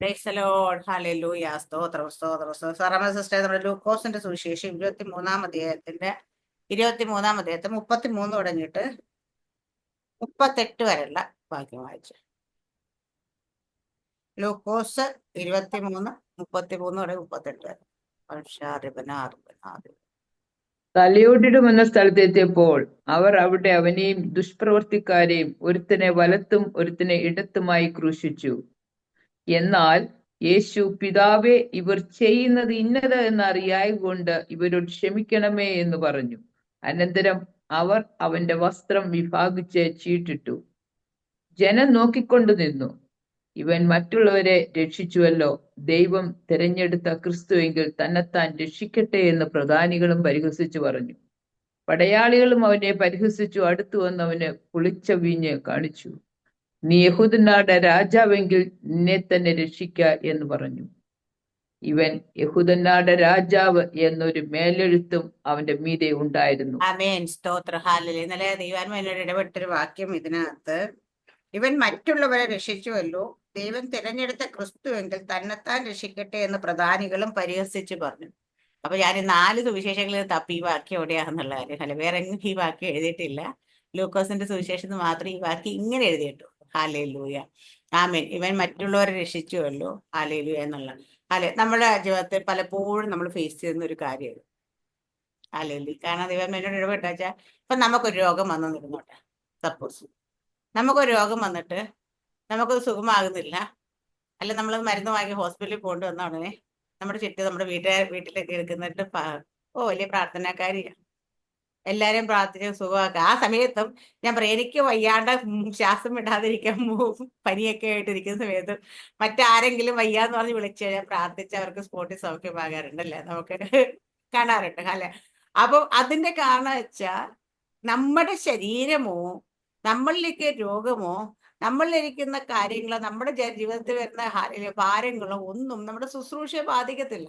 Praise the Lord. Hallelujah. സ്തോത്രം സ്തോത്രം സ്തോത്രം. സാറാമ്മ സിസ്റ്റർ, നമ്മുടെ ലൂക്കോസിന്റെ സുവിശേഷം 23-ാം അധ്യായത്തെ 33 തുടങ്ങിയിട്ട് 38 വരെയുള്ള വാക്യം വായിച്ചു. ലൂക്കോസ് 23, 33 വരെ 38 വരെ. തലയോടിടുമെന്ന സ്ഥലത്തെത്തിയപ്പോൾ അവർ അവിടെ അവനെയും ദുഷ്പ്രവർത്തിക്കാരെയും ഒരുത്തനെ വലത്തും ഒരുത്തനെ ഇടത്തുമായി ക്രൂശിച്ചു. എന്നാൽ യേശു, പിതാവേ, ഇവർ ചെയ്യുന്നത് ഇന്നത് എന്നറിയായകൊണ്ട് ഇവരോട് ക്ഷമിക്കണമേ എന്ന് പറഞ്ഞു. അനന്തരം അവർ അവന്റെ വസ്ത്രം വിഭാഗിച്ച് ചീട്ടിട്ടു. ജനം നോക്കിക്കൊണ്ടു നിന്നു. ഇവൻ മറ്റുള്ളവരെ രക്ഷിച്ചുവല്ലോ, ദൈവം തിരഞ്ഞെടുത്ത ക്രിസ്തുവെങ്കിൽ തന്നെത്താൻ രക്ഷിക്കട്ടെ എന്ന് പ്രധാനികളും പരിഹസിച്ചു പറഞ്ഞു. പടയാളികളും അവനെ പരിഹസിച്ചു അടുത്തു വന്നവന് പുളിച്ച വീഞ്ഞ് കാണിച്ചു. നീ യഹൂദന്മാരുടെ രാജാവെങ്കിൽ നിന്നെ തന്നെ രക്ഷിക്ക എന്ന് പറഞ്ഞു. ഇവൻ യഹൂദന്മാരുടെ രാജാവ് എന്നൊരു മേലെഴുത്തും അവന്റെ മീതെ ഉണ്ടായിരുന്നു. ആമേൻ. സ്തോത്ര. ഹല്ലേലൂയ. ഇന്നലെ ദൈവാത്മാവ് എന്നോട് ഇടപെട്ടൊരു വാക്യം ഇതിനകത്ത്, ഇവൻ മറ്റുള്ളവരെ രക്ഷിച്ചുവല്ലോ, ദൈവം തിരഞ്ഞെടുത്ത ക്രിസ്തുവെങ്കിൽ തന്നെത്താൻ രക്ഷിക്കട്ടെ എന്ന് പ്രധാനികളും പരിഹസിച്ചു പറഞ്ഞു. അപ്പൊ ഞാൻ 4 സുവിശേഷങ്ങളിൽ തപ്പി ഈ വാക്യം എവിടെയാണെന്നുള്ള കാര്യം. അല്ല, വേറെ എങ്ങും ഈ വാക്യം എഴുതിയിട്ടില്ല. ലൂക്കോസിന്റെ സുവിശേഷത്തിൽ മാത്രം ഈ വാക്യം ഇങ്ങനെ എഴുതിയിട്ടു. ഹല്ലേലൂയ. ആമേൻ. ഇവൻ മറ്റുള്ളവരെ രക്ഷിച്ചുവല്ലോ. ഹല്ലേലൂയ എന്നുള്ള നമ്മുടെ ജീവിതത്തിൽ പലപ്പോഴും നമ്മൾ ഫേസ് ചെയ്യുന്ന ഒരു കാര്യമാണ്. ഹല്ലേലൂയ. കാരണം ദൈവം എന്നോട് ഇടപെട്ടാച്ചാൽ, ഇപ്പൊ നമുക്കൊരു രോഗം വന്നു നിന്നോട്ടെ. സപ്പോസ് നമുക്കൊരു രോഗം വന്നിട്ട് നമുക്കത് സുഖമാകുന്നില്ല, അല്ല നമ്മൾ മരുന്ന് വാങ്ങി ഹോസ്പിറ്റലിൽ കൊണ്ടുവന്ന ഉടനെ നമ്മുടെ ചുറ്റും നമ്മുടെ വീട്ടിലേക്ക് എടുക്കുന്നിട്ട് വലിയ പ്രാർത്ഥനക്കാരിയാണ്, എല്ലാരെയും പ്രാർത്ഥിച്ച് സുഖമാക്കുക. ആ സമയത്തും ഞാൻ പറയും, എനിക്ക് വയ്യാണ്ട് ശ്വാസം വിടാതിരിക്കാൻ പനിയൊക്കെ ആയിട്ടിരിക്കുന്ന സമയത്തും മറ്റാരെങ്കിലും വയ്യാന്ന് പറഞ്ഞ് വിളിച്ചു കഴിഞ്ഞാൽ പ്രാർത്ഥിച്ച് അവർക്ക് സ്പോട്ടിൽ സൗഖ്യമാകാറുണ്ടല്ലേ, നമുക്ക് കാണാറുണ്ട് അല്ലെ. അപ്പൊ അതിന്റെ കാരണം വെച്ചാൽ നമ്മുടെ ശരീരമോ നമ്മളിലേക്ക് രോഗമോ നമ്മളിലിരിക്കുന്ന കാര്യങ്ങളോ നമ്മുടെ ജീവിതത്തിൽ വരുന്ന ഭാരങ്ങളോ ഒന്നും നമ്മുടെ ശുശ്രൂഷയെ ബാധിക്കത്തില്ല.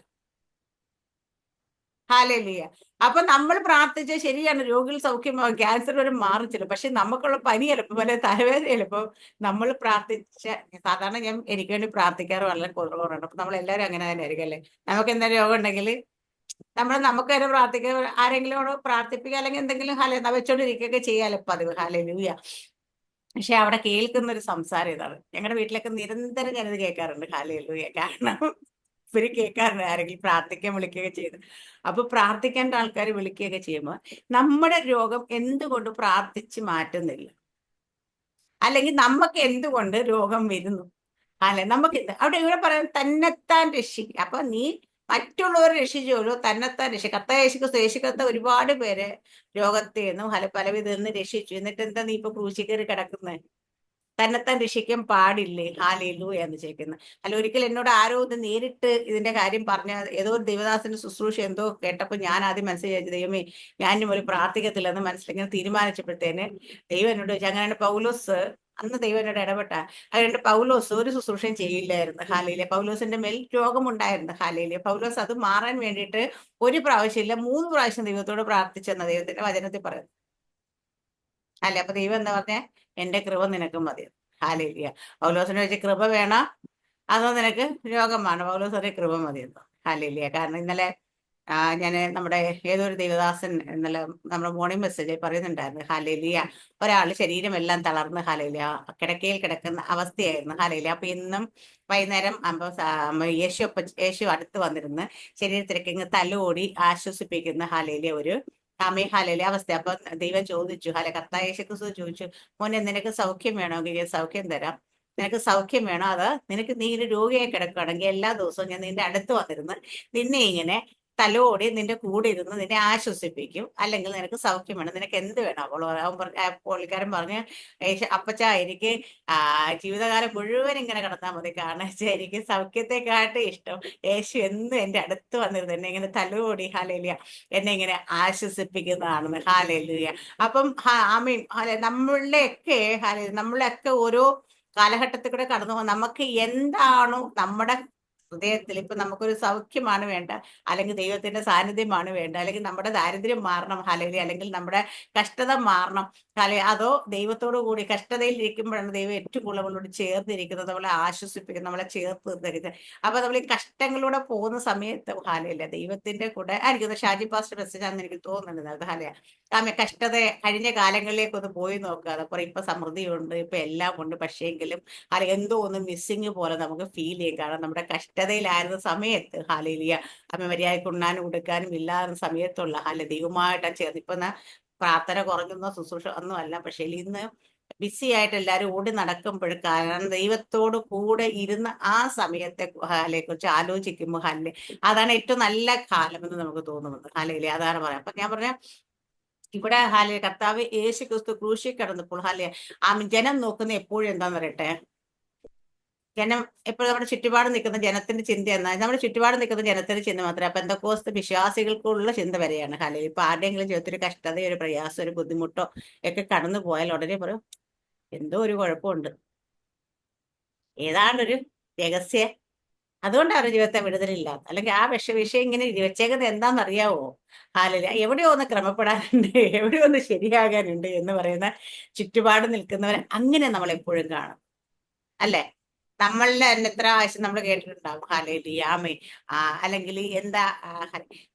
ഹല്ലേലൂയ. അപ്പൊ നമ്മൾ പ്രാർത്ഥിച്ച ശരിയാണ്, രോഗികൾ സൗഖ്യമാകും, ക്യാൻസർ വരെ മാറിച്ചില്ല. പക്ഷെ നമുക്കുള്ള പനി ചിലപ്പോൾ വല്ല തലവേദന ചിലപ്പോൾ നമ്മൾ പ്രാർത്ഥിച്ച, സാധാരണ ഞാൻ എനിക്ക് വേണ്ടി പ്രാർത്ഥിക്കാറ് വളരെ കുറവുണ്ട്. അപ്പൊ നമ്മൾ എല്ലാവരും അങ്ങനെ തന്നെ ആയിരിക്കും അല്ലേ. നമുക്ക് എന്തെങ്കിലും രോഗം ഉണ്ടെങ്കിൽ നമുക്ക് തന്നെ പ്രാർത്ഥിക്കുക, ആരെങ്കിലും പ്രാർത്ഥിപ്പിക്കുക, അല്ലെങ്കിൽ എന്തെങ്കിലും വെച്ചോണ്ടിരിക്കുകയൊക്കെ ചെയ്യാലോ പതിവ്. ഹല്ലേലൂയ. പക്ഷെ അവിടെ കേൾക്കുന്ന ഒരു സംസാരം ഇതാണ്. ഞങ്ങളുടെ വീട്ടിലൊക്കെ നിരന്തരം ഞാനിത് കേൾക്കാറുണ്ട്. ഹല്ലേലൂയ. കാരണം ഇവര് കേൾക്കാറുണ്ട്, ആരെങ്കിലും പ്രാർത്ഥിക്കാൻ വിളിക്കുകയൊക്കെ ചെയ്ത്. അപ്പൊ പ്രാർത്ഥിക്കേണ്ട ആൾക്കാർ വിളിക്കുകയൊക്കെ ചെയ്യുമ്പോൾ നമ്മുടെ രോഗം എന്തുകൊണ്ട് പ്രാർത്ഥിച്ച് മാറ്റുന്നില്ല, അല്ലെങ്കിൽ നമുക്ക് എന്തുകൊണ്ട് രോഗം വരുന്നു? നമുക്ക് അവിടെ ഇവിടെ പറയാൻ തന്നെത്താൻ രക്ഷിക്കുക. അപ്പൊ നീ മറ്റുള്ളവരെ രക്ഷിച്ചോളൂ, തന്നെത്താൻ രക്ഷിക്കുക. യേശുക്രിസ്തു ഒരുപാട് പേരെ രോഗത്തിൽ നിന്നും പലവിധ നിന്ന് രക്ഷിച്ചു. എന്നിട്ട് എന്താ നീ ഇപ്പൊ ക്രൂശിൽ കയറി കിടക്കുന്നത്? തന്നെത്താൻ രക്ഷിക്കാൻ പാടില്ലേ? ഹല്ലേലൂയ എന്ന് ചോദിക്കുന്നത്. അല്ല, ഒരിക്കൽ എന്നോട് ആരോ ഇത് നേരിട്ട് ഇതിന്റെ കാര്യം പറഞ്ഞ, ഏതോ ഒരു ദൈവദാസന്റെ ശുശ്രൂഷ എന്തോ കേട്ടപ്പോൾ ഞാൻ ആദ്യം മനസ്സിലാക്കി, ദൈവമേ ഞാനും ഒരു പ്രാർത്ഥിക്കത്തില്ലെന്ന് മനസ്സിലിങ്ങനെ തീരുമാനിച്ചപ്പോഴത്തേന് ദൈവം എന്നോട് ചോദിച്ചു, അങ്ങനെ പൗലോസ്, അന്ന് ദൈവം എന്നോട് ഇടപെട്ട, അതുകൊണ്ട് പൗലോസ് ഒരു ശുശ്രൂഷയും ചെയ്യില്ലായിരുന്നു. ഹല്ലേലൂയ. പൗലോസിന്റെ മേൽ രോഗമുണ്ടായിരുന്നു. ഹല്ലേലൂയ. പൗലോസ് അത് മാറാൻ വേണ്ടിയിട്ട് 1 പ്രാവശ്യമില്ല 3 പ്രാവശ്യം ദൈവത്തോട് പ്രാർത്ഥിച്ചെന്ന ദൈവത്തിന്റെ വചനത്തിൽ പറയുന്നു. അല്ലെ. അപ്പൊ ദൈവം എന്താ പറഞ്ഞേ? എന്റെ കൃപ നിനക്ക് മതി. ഹല്ലേലൂയ. പൗലോസിനെ വെച്ച് കൃപ വേണം, അതോ നിനക്ക് രോഗമാണ്? പൗലോസ് ഒരു കൃപ മതിയെന്നോ. ഹല്ലേലൂയ. കാരണം ഇന്നലെ ഞാൻ നമ്മുടെ ഏതൊരു ദൈവദാസൻ ഇന്നലെ നമ്മുടെ മോർണിംഗ് മെസ്സേജിൽ പറയുന്നുണ്ടായിരുന്നു. ഹല്ലേലൂയ. ഒരാൾ ശരീരമെല്ലാം തളർന്ന് ഹല്ലേലൂയ കിടക്കയിൽ കിടക്കുന്ന അവസ്ഥയായിരുന്നു. ഹല്ലേലൂയ. അപ്പൊ ഇന്നും വൈകുന്നേരം യേശു അടുത്ത് വന്നിരുന്ന് ശരീരത്തിലേക്ക് ഇങ്ങ് തലോടി ആശ്വസിപ്പിക്കുന്ന ഹല്ലേലൂയ ഒരു ഹല്ലേലൂയ അവസ്ഥ. അപ്പൊ ദൈവം ചോദിച്ചു, കർത്താവ് യേശു ക്രിസ്തു ചോദിച്ചു, മോനെ നിനക്ക് സൗഖ്യം വേണമെങ്കിൽ ഞാൻ സൗഖ്യം തരാം. നിനക്ക് സൗഖ്യം വേണോ? അത് നീ ഒരു രോഗിയായി കിടക്കുകയാണെങ്കിൽ എല്ലാ ദിവസവും ഞാൻ നിന്റെ അടുത്ത് വന്നിരുന്ന് നിന്നെ ഇങ്ങനെ തലോടി നിന്റെ കൂടെ ഇരുന്ന് നിന്നെ ആശ്വസിപ്പിക്കും. അല്ലെങ്കിൽ നിനക്ക് സൗഖ്യം വേണം, നിനക്ക് എന്ത് വേണം? പുള്ളിക്കാരൻ പറഞ്ഞ്, അപ്പച്ച എനിക്ക് ജീവിതകാലം മുഴുവൻ ഇങ്ങനെ കിടന്നാൽ മതി, കാരണം എനിക്ക് സൗഖ്യത്തെക്കാട്ടും ഇഷ്ടം യേശു എന്നും എന്റെ അടുത്ത് വന്നിരുന്നു എന്നെ ഇങ്ങനെ തലോടി ഹല്ലേലൂയ എന്നെ ഇങ്ങനെ ആശ്വസിപ്പിക്കുന്നതാണെന്ന്. ഹല്ലേലൂയ. അപ്പം ആമീൻ. നമ്മളെയൊക്കെ ഓരോ കാലഘട്ടത്തിൽ കൂടെ കടന്നു പോകും. നമുക്ക് എന്താണോ നമ്മുടെ ഹൃദയത്തിൽ ഇപ്പൊ നമുക്കൊരു സൗഖ്യമാണ് വേണ്ട, അല്ലെങ്കിൽ ദൈവത്തിന്റെ സാന്നിധ്യമാണ് വേണ്ട, അല്ലെങ്കിൽ നമ്മുടെ ദാരിദ്ര്യം മാറണം ഹല്ലേലൂയ, അല്ലെങ്കിൽ നമ്മുടെ കഷ്ടത മാറണം അതോ ദൈവത്തോടു കൂടി കഷ്ടതയിൽ ഇരിക്കുമ്പോഴാണ് ദൈവം ഏറ്റവും കൂടുതൽ നമ്മളോട് ചേർന്നിരിക്കുന്നത്, നമ്മളെ ആശ്വസിപ്പിക്കുന്നത്, നമ്മളെ ചേർത്ത് നിർത്തിയിരിക്കുന്നത്. അപ്പൊ നമ്മൾ ഈ കഷ്ടങ്ങളിലൂടെ പോകുന്ന സമയത്ത് ഹല്ലേലൂയ ദൈവത്തിന്റെ കൂടെ ആയിരിക്കും. ഷാജി പാസ്റ്റർ മെസ്സേജ് ആണെന്ന് എനിക്ക് തോന്നുന്നുണ്ട്. ഹല്ലേലൂയ കഷ്ടത കഴിഞ്ഞ കാലങ്ങളിലേക്ക് ഒന്ന് പോയി നോക്കുക. അതപ്പോൾ ഇപ്പൊ സമൃദ്ധിയുണ്ട്, ഇപ്പൊ എല്ലാം ഉണ്ട്, പക്ഷേങ്കിലും എന്തോ ഒന്ന് മിസ്സിങ് പോലെ നമുക്ക് ഫീൽ ചെയ്യും. കാരണം നമ്മുടെ കഷ്ടതയിലായിരുന്ന സമയത്ത് ഹല്ലേലൂയ മര്യാദയ്ക്ക് ഉണ്ണാനും ഉടുക്കാനും ഇല്ലാത്ത സമയത്തുള്ള ദൈവമായിട്ടാണ് ചേർന്ന്. ഇപ്പൊ പ്രാർത്ഥന കുറഞ്ഞൊന്നോ ശുശ്രൂഷ ഒന്നും അല്ല, പക്ഷേ ഇന്ന് ബിസി ആയിട്ട് എല്ലാവരും ഓടി നടക്കുമ്പോൾ കാരണം ദൈവത്തോട് കൂടെ ഇരുന്ന ആ സമയത്തെ കുറിച്ച് ആലോചിക്കുമ്പോൾ അതാണ് ഏറ്റവും നല്ല കാലം എന്ന് നമുക്ക് തോന്നുന്നത്. അതാണ് പറയാം. അപ്പൊ ഞാൻ പറഞ്ഞ ഇവിടെ കർത്താവ് യേശു ക്രിസ്തു ക്രൂശിൽ കിടന്നപ്പോൾ ജനം നോക്കുന്ന എപ്പോഴും എന്താന്ന് പറയട്ടെ, ജനം എപ്പോഴും നമ്മുടെ ചുറ്റുപാട് നിൽക്കുന്ന ജനത്തിന്റെ ചിന്ത എന്നാൽ നമ്മുടെ ചുറ്റുപാട് നിൽക്കുന്ന ജനത്തിന്റെ ചിന്ത മാത്രമേ പെന്തക്കോസ്ത് വിശ്വാസികൾക്കുള്ള ചിന്ത വരെയാണ്. ഇപ്പൊ ആരുടെയെങ്കിലും ജീവിതത്തിൽ കഷ്ടത, ഒരു പ്രയാസം, ഒരു ബുദ്ധിമുട്ടോ ഒക്കെ കടന്നു പോയാൽ ഉടനെ പറയും എന്തോ ഒരു കുഴപ്പമുണ്ട്, ഏതാണ്ടൊരു രഹസ്യ, അതുകൊണ്ടാണ് അവരുടെ ജീവിതത്തെ വിടുതലില്ലാത്ത, അല്ലെങ്കിൽ ആ വിഷയം ഇങ്ങനെ വെച്ചേക്കുന്നത് എന്താണെന്നറിയാവോ? എവിടെയോ ഒന്ന് ക്രമപ്പെടാനുണ്ട്, എവിടെയോ ഒന്ന് ശരിയാകാനുണ്ട് എന്ന് പറയുന്ന ചുറ്റുപാട് നിൽക്കുന്നവരെ അങ്ങനെ നമ്മൾ എപ്പോഴും കാണും അല്ലെ? നമ്മളുടെ തന്നെ എത്ര ആവശ്യം നമ്മൾ കേട്ടിട്ടുണ്ടാവും ആമേ അല്ലെങ്കിൽ എന്താ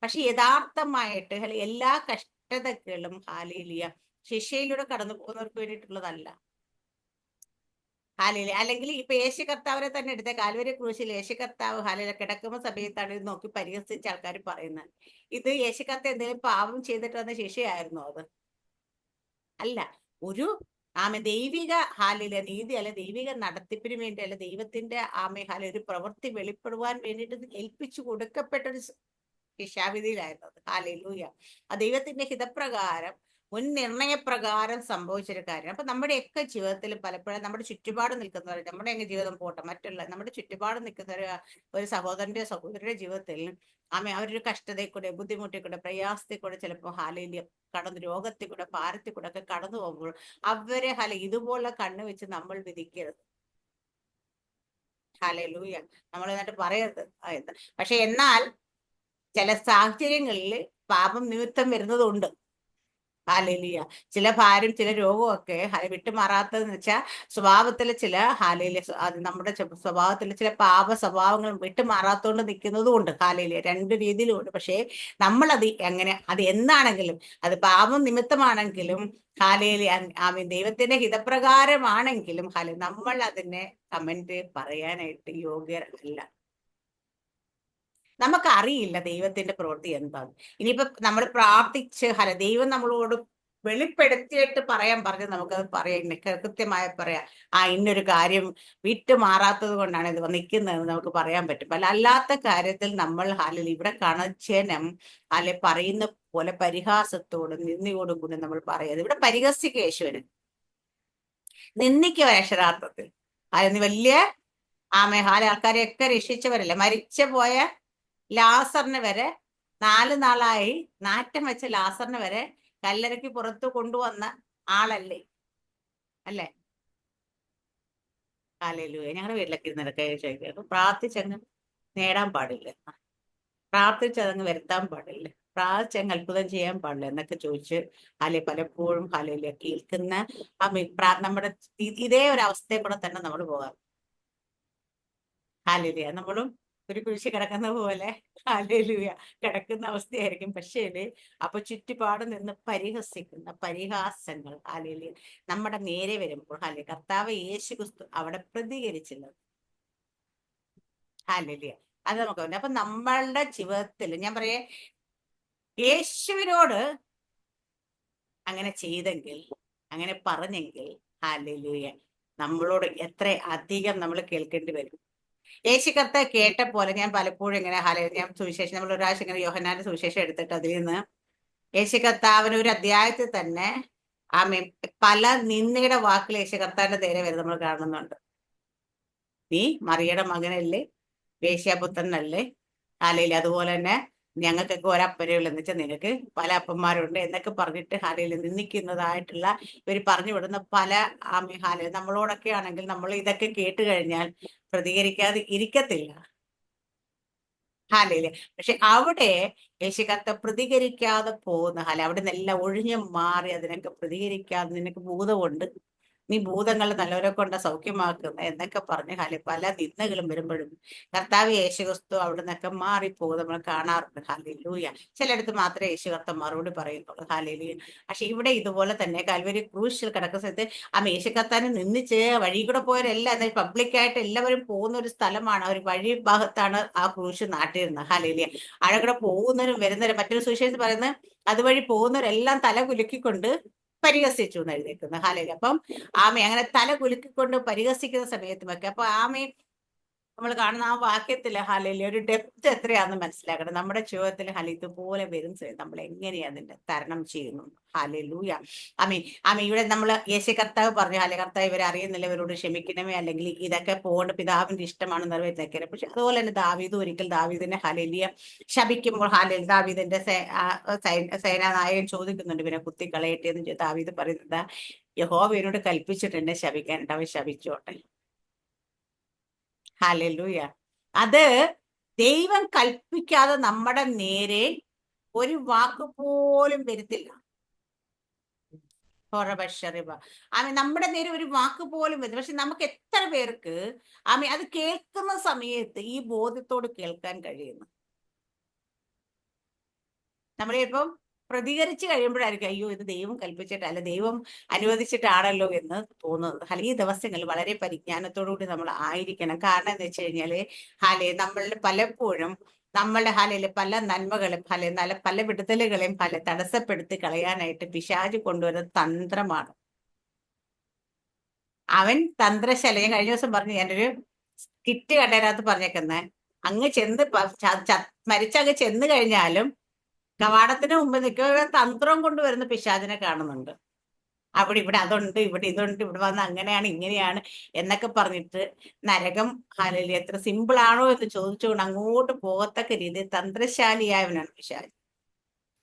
പക്ഷെ യഥാർത്ഥമായിട്ട് എല്ലാ കഷ്ടതകളും ശിക്ഷയിലൂടെ കടന്നു പോകുന്നവർക്ക് വേണ്ടിയിട്ടുള്ളതല്ല. അല്ലെങ്കിൽ ഇപ്പൊ യേശു കർത്താവിനെ തന്നെ എടുത്ത കാൽവരി ക്രൂശിൽ യേശു കർത്താവ് കിടക്കുന്ന സമയത്താണ് ഇത് നോക്കി പരിഹസിച്ച ആൾക്കാർ പറയുന്നത്, ഇത് യേശു കർത്താവ് എന്തെങ്കിലും പാപം ചെയ്തിട്ട് വന്ന ശിക്ഷയായിരുന്നോ അത്? അല്ല, ഒരു ദൈവിക നീതി അല്ല, ദൈവിക നടത്തിപ്പിന് വേണ്ടി അല്ല, ദൈവത്തിന്റെ ഒരു പ്രവൃത്തി വെളിപ്പെടുവാൻ വേണ്ടിയിട്ട് ഏൽപ്പിച്ചു കൊടുക്കപ്പെട്ട ഒരു ശിക്ഷാവിധിയിലായിരുന്നത്. ഹല്ലേലൂയ. ആ ദൈവത്തിന്റെ ഹിതപ്രകാരം മുൻ നിർണയപ്രകാരം സംഭവിച്ചൊരു കാര്യം. അപ്പൊ നമ്മുടെയൊക്കെ ജീവിതത്തിൽ പലപ്പോഴും നമ്മുടെ ചുറ്റുപാട് നിൽക്കുന്നവർ, നമ്മുടെ അങ്ങ് ജീവിതം പോട്ടെ, മറ്റുള്ള നമ്മുടെ ചുറ്റുപാട് നിൽക്കുന്ന ഒരു സഹോദരന്റെ സഹോദരിയുടെ ജീവിതത്തിൽ അവരൊരു കഷ്ടതയിൽ കൂടെ, ബുദ്ധിമുട്ടിൽ കൂടെ, പ്രയാസത്തിൽ കൂടെ, ചിലപ്പോൾ കടന്നു രോഗത്തിൽ കൂടെ, ഭാരത്തിൽ കൂടെ ഒക്കെ കടന്നു പോകുമ്പോൾ അവരെ ഇതുപോലെ കണ്ണു വെച്ച് നമ്മൾ വിധിക്കരുത്. ഹല്ലേലൂയ. നമ്മൾ എന്നിട്ട് പറയരുത്. പക്ഷെ എന്നാൽ ചില സാഹചര്യങ്ങളിൽ പാപം നിമിത്തം വരുന്നതുണ്ട്. ഹല്ലേലൂയ. ചില ഭാരം, ചില രോഗമൊക്കെ വിട്ടുമാറാത്തതെന്ന് വെച്ചാൽ സ്വഭാവത്തിലെ ചില നമ്മുടെ സ്വഭാവത്തിലെ ചില പാപ സ്വഭാവങ്ങൾ വിട്ടുമാറാത്തോണ്ട് നിൽക്കുന്നതും ഉണ്ട്. രണ്ട് രീതിയിലും ഉണ്ട്. പക്ഷേ നമ്മളത് അത് എന്താണെങ്കിലും, അത് പാപം നിമിത്തമാണെങ്കിലും ദൈവത്തിന്റെ ഹിതപ്രകാരമാണെങ്കിലും നമ്മൾ അതിനെ കമന്റ് പറയാനായിട്ട് യോഗ്യരല്ല. നമുക്കറിയില്ല ദൈവത്തിന്റെ പ്രവൃത്തി എന്താണ്. ഇനിയിപ്പോ നമ്മൾ പ്രാർത്ഥിച്ച് ദൈവം നമ്മളോട് വെളിപ്പെടുത്തിയിട്ട് പറയാൻ പറഞ്ഞ് നമുക്കത് പറയാം, കൃത്യമായി പറയാം, ഇന്നൊരു കാര്യം വിട്ടുമാറാത്തത് കൊണ്ടാണ് ഇത് നിൽക്കുന്നതെന്ന് നമുക്ക് പറയാൻ പറ്റും. അല്ലാത്ത കാര്യത്തിൽ നമ്മൾ ഇവിടെ കണച്ചനം പറയുന്ന പോലെ പരിഹാസത്തോടും നിന്ദിയോടും കൂടി നമ്മൾ പറയാതെ ഇവിടെ പരിഹസിക്കുക യേശുവിന്, നിന്ദിക്കുക അക്ഷരാർത്ഥത്തിൽ. വലിയ ആൾക്കാരെയൊക്കെ രക്ഷിച്ചവരല്ലേ, മരിച്ചു പോയ ലാസറിന് വരെ 4 നാളായി നാറ്റം വെച്ച ലാസറിന് വരെ കല്ലറയ്ക്ക് പുറത്തു കൊണ്ടുവന്ന ആളല്ലേ, അല്ലേ? ഹല്ലേലൂയ. ഞങ്ങളുടെ വീട്ടിലൊക്കെ ഇരുന്നൊക്കെ ചോദിക്കും, പ്രാർത്ഥിച്ചങ്ങ് നേടാൻ പാടില്ല, പ്രാർത്ഥിച്ചതങ്ങ് വരുത്താൻ പാടില്ല, പ്രാർത്ഥിച്ചങ്ങ് അത്ഭുതം ചെയ്യാൻ പാടില്ല എന്നൊക്കെ ചോദിച്ച് പലപ്പോഴും കേൾക്കുന്ന നമ്മുടെ ഇതേ ഒരു അവസ്ഥയെ കൂടെ തന്നെ നമ്മൾ പോകാം. നമ്മളും ഒരു കുരിശ് കിടക്കുന്ന പോലെ കിടക്കുന്ന അവസ്ഥയായിരിക്കും. പക്ഷേ അപ്പൊ ചുറ്റുപാട് നിന്ന് പരിഹസിക്കുന്ന പരിഹാസങ്ങൾ നമ്മുടെ നേരെ വരുമ്പോൾ കർത്താവ് യേശു ക്രിസ്തു അവിടെ പ്രതികരിച്ചില്ല. അത് നമുക്ക് അപ്പൊ നമ്മളുടെ ജീവിതത്തിൽ ഞാൻ പറയേ, യേശുവിനോട് അങ്ങനെ ചെയ്തെങ്കിൽ, അങ്ങനെ പറഞ്ഞെങ്കിൽ നമ്മളോട് എത്ര അധികം നമ്മൾ കേൾക്കേണ്ടി വരും. യേശു കർത്താവ് കേട്ട പോലെ ഞാൻ പലപ്പോഴും ഇങ്ങനെ ഞാൻ സുവിശേഷം, നമ്മൾ ഒരാഴ്ച ഇങ്ങനെ യോഹന്നാന്റെ സുവിശേഷം എടുത്തിട്ട് അതിൽ നിന്ന് യേശു കർത്താവിന് ഒരു അധ്യായത്തിൽ തന്നെ പല നിന്ദയുടെ വാക്കുകൾ യേശു കർത്താവിന്റെ നേരെ വരെ നമ്മൾ കാണുന്നുണ്ട്. നീ മറിയയുടെ മകനല്ലേ, വേശ്യാപുത്രനല്ലേ, അതുപോലെ തന്നെ ഞങ്ങൾക്കൊക്കെ ഒരപ്പനയുള്ളൂ എന്ന് വെച്ചാൽ നിനക്ക് പല അപ്പന്മാരുണ്ട് എന്നൊക്കെ പറഞ്ഞിട്ട് നിന്ദിക്കുന്നതായിട്ടുള്ള ഇവർ പറഞ്ഞു വിടുന്ന പല നമ്മളോടൊക്കെ ആണെങ്കിൽ നമ്മൾ ഇതൊക്കെ കേട്ട് കഴിഞ്ഞാൽ പ്രതികരിക്കാതെ ഇരിക്കത്തില്ല. ഹാലേലൂയ. പക്ഷെ അവിടെ യേശു കർത്താവ് പ്രതികരിക്കാതെ പോകുന്ന അവിടെ നിന്നെല്ലാം ഒഴിഞ്ഞു മാറി അതിനൊക്കെ പ്രതികരിക്കാതെ, നിനക്ക് ഭൂതമുണ്ട്, നീ ഭൂതങ്ങൾ നല്ലവരെ കൊണ്ട് സൗഖ്യമാക്കുന്ന എന്നൊക്കെ പറഞ്ഞ് പല നിന്ദകളും വരുമ്പോഴും കർത്താവ് യേശുക്രിസ്തു അവിടെ നിന്നൊക്കെ മാറിപ്പോകും നമ്മൾ കാണാറുണ്ട്. ഹല്ലേലൂയ. ചിലയിടത്ത് മാത്രമേ യേശു കർത്താവ് മറുപടി പറയുന്നുള്ളൂ. ഹല്ലേലൂയ. പക്ഷെ ഇവിടെ ഇതുപോലെ തന്നെ കാൽവരി ക്രൂശിൽ കിടക്കുന്ന സ്ഥലത്ത് യേശു കർത്താവിനെ നിന്ദിച്ച് വഴി കൂടെ പോയവരെല്ലാം പബ്ലിക്കായിട്ട് എല്ലാവരും പോകുന്ന ഒരു സ്ഥലമാണ്. ഒരു വഴി ഭാഗത്താണ് ആ ക്രൂശ് നാട്ടിയിരുന്നത്. ഹല്ലേലൂയ. അവിടെ പോകുന്നവരും വരുന്നവരും, മറ്റൊരു സുവിശേഷത്തിൽ പറയുന്നത് അതുവഴി പോകുന്നവരെല്ലാം തല കുലുക്കിക്കൊണ്ട് പരിഹസിച്ചു എന്ന് എഴുതിയിരിക്കുന്നത്. ഹല്ലേലൂയ. അപ്പം അങ്ങനെ തല കുലുക്കിക്കൊണ്ട് പരിഹസിക്കുന്ന സമയത്തുമൊക്കെ അപ്പൊ നമ്മൾ കാണുന്ന ആ വാക്യത്തില് ഹല്ലേലൂയ ഒരു ഡെപ്ത് എത്രയാണെന്ന് മനസ്സിലാക്കണം. നമ്മുടെ ജീവിതത്തിൽ ഇതുപോലെ വരും നമ്മൾ എങ്ങനെയാ അതിന്റെ തരണം ചെയ്യുന്നു. ഹല്ലേലൂയ. ഇവിടെ നമ്മൾ യേശു കർത്താവ് പറഞ്ഞു, കർത്താവ് ഇവരെ അറിയുന്നില്ല, ഇവരോട് ക്ഷമിക്കണമേ, അല്ലെങ്കിൽ ഇതൊക്കെ പോകേണ്ട പിതാവിന്റെ ഇഷ്ടമാണ് നിറവേറ്റാൻ. പക്ഷെ അതുപോലെ തന്നെ ദാവീദിനെ ഹല്ലേലൂയ ശപിക്കുമ്പോൾ ദാവീദിന്റെ സേനാനായകൻ ചോദിക്കുന്നുണ്ട്, ഇവനെ കുത്തിക്കളയട്ടെ എന്ന് ദാവീദ് പറയുന്നത്, യഹോവ എന്നോട് കൽപ്പിച്ചിട്ട് എന്നെ ശപിക്കാനായിട്ട്, അവൻ ശപിച്ചോട്ടെ. ഹല്ലേലൂയ. അത് ദൈവം കൽപ്പിക്കാതെ നമ്മുടെ നേരെ ഒരു വാക്ക് പോലും വരുത്തില്ല. നമ്മുടെ നേരെ ഒരു വാക്ക് പോലും വരുന്നില്ല. പക്ഷെ നമുക്ക് എത്ര പേർക്ക് അത് കേൾക്കുന്ന സമയത്ത് ഈ ബോധ്യത്തോട് കേൾക്കാൻ കഴിയുന്നു? നമ്മളിപ്പം പ്രതികരിച്ച് കഴിയുമ്പോഴായിരിക്കും അയ്യോ ഇത് ദൈവം കൽപ്പിച്ചിട്ട് അല്ല ദൈവം അനുവദിച്ചിട്ടാണല്ലോ എന്ന് തോന്നുന്നത്. ഈ ദിവസങ്ങളിൽ വളരെ പരിജ്ഞാനത്തോടുകൂടി നമ്മൾ ആയിരിക്കണം. കാരണം എന്ന് വെച്ച് കഴിഞ്ഞാല് നമ്മളുടെ പലപ്പോഴും നമ്മളുടെ പല നന്മകളും പല വിടുതലുകളെയും തടസ്സപ്പെടുത്തി കളയാനായിട്ട് പിശാച് കൊണ്ടുവരുന്ന തന്ത്രമാണ്. അവൻ തന്ത്രശാല. ഞാൻ കഴിഞ്ഞ ദിവസം പറഞ്ഞു, ഞാനൊരു കിറ്റ് കണ്ടതിനകത്ത് പറഞ്ഞേക്കുന്നത്, അങ്ങ് ചെന്ന് മരിച്ചങ്ങ് ചെന്ന് കഴിഞ്ഞാലും കവാടത്തിന് മുമ്പ് നിൽക്കുക തന്ത്രം കൊണ്ടുവരുന്ന പിശാചിനെ കാണുന്നുണ്ട്. ഇവിടെ അതുണ്ട്, ഇവിടെ ഇതുണ്ട്, ഇവിടെ വന്ന് അങ്ങനെയാണ് ഇങ്ങനെയാണ് എന്നൊക്കെ പറഞ്ഞിട്ട് നരകം എത്ര സിമ്പിൾ ആണോ എന്ന് ചോദിച്ചുകൊണ്ട് അങ്ങോട്ട് പോകത്തക്ക രീതിയിൽ തന്ത്രശാലിയായവനാണ് പിശാച്.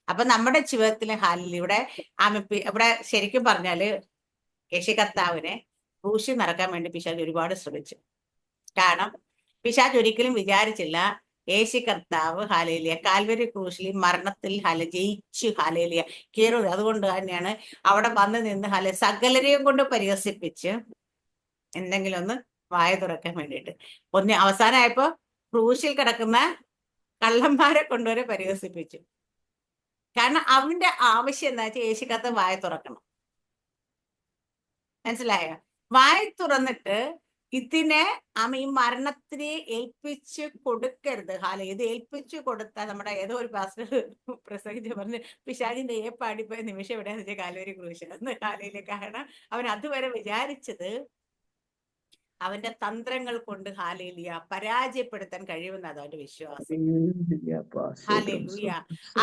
അപ്പൊ നമ്മുടെ ജീവിതത്തിലെ ഇവിടെ ശരിക്കും പറഞ്ഞാല് യേശു കർത്താവിനെ ക്രൂശിൽ നടക്കാൻ വേണ്ടി പിശാച് ഒരുപാട് ശ്രമിച്ചു. കാരണം പിശാച് ഒരിക്കലും വിചാരിച്ചില്ല യേശു കർത്താവ് കാൽവരി ക്രൂശിൽ മരണത്തിൽ ജയിച്ചു കയറുക. അതുകൊണ്ട് തന്നെയാണ് അവിടെ വന്ന് നിന്ന് സകലരെയും കൊണ്ട് പരിഹസിപ്പിച്ച് എന്തെങ്കിലും ഒന്ന് വായ തുറക്കാൻ വേണ്ടിയിട്ട് അവസാനമായപ്പോ ക്രൂശിൽ കിടക്കുന്ന കള്ളന്മാരെ കൊണ്ടുവരെ പരിഹസിപ്പിച്ചു. കാരണം അവന്റെ ആവശ്യം എന്താ വെച്ചാൽ യേശു കർത്താവ് വായ തുറക്കണം. മനസ്സിലായോ? വായ തുറന്നിട്ട് ഇതിനെ ഈ മരണത്തിനെ ഏൽപ്പിച്ചു കൊടുക്കരുത്. ഇത് ഏൽപ്പിച്ചു കൊടുത്താൽ നമ്മുടെ ഏതോ ഒരു പാസ്റ്റർ പ്രസംഗിച്ച് പറഞ്ഞ് പിശാചിന്റെ ഏപ്പാടിപ്പോയ നിമിഷം എവിടെയാന്ന് വെച്ചാൽ കാൽവരി ക്രൂശിലെന്ന്. കാരണം അവൻ അതുവരെ വിചാരിച്ചത് അവന്റെ തന്ത്രങ്ങൾ കൊണ്ട് പരാജയപ്പെടുത്താൻ കഴിയുമെന്നാണ് അവന്റെ വിശ്വാസം.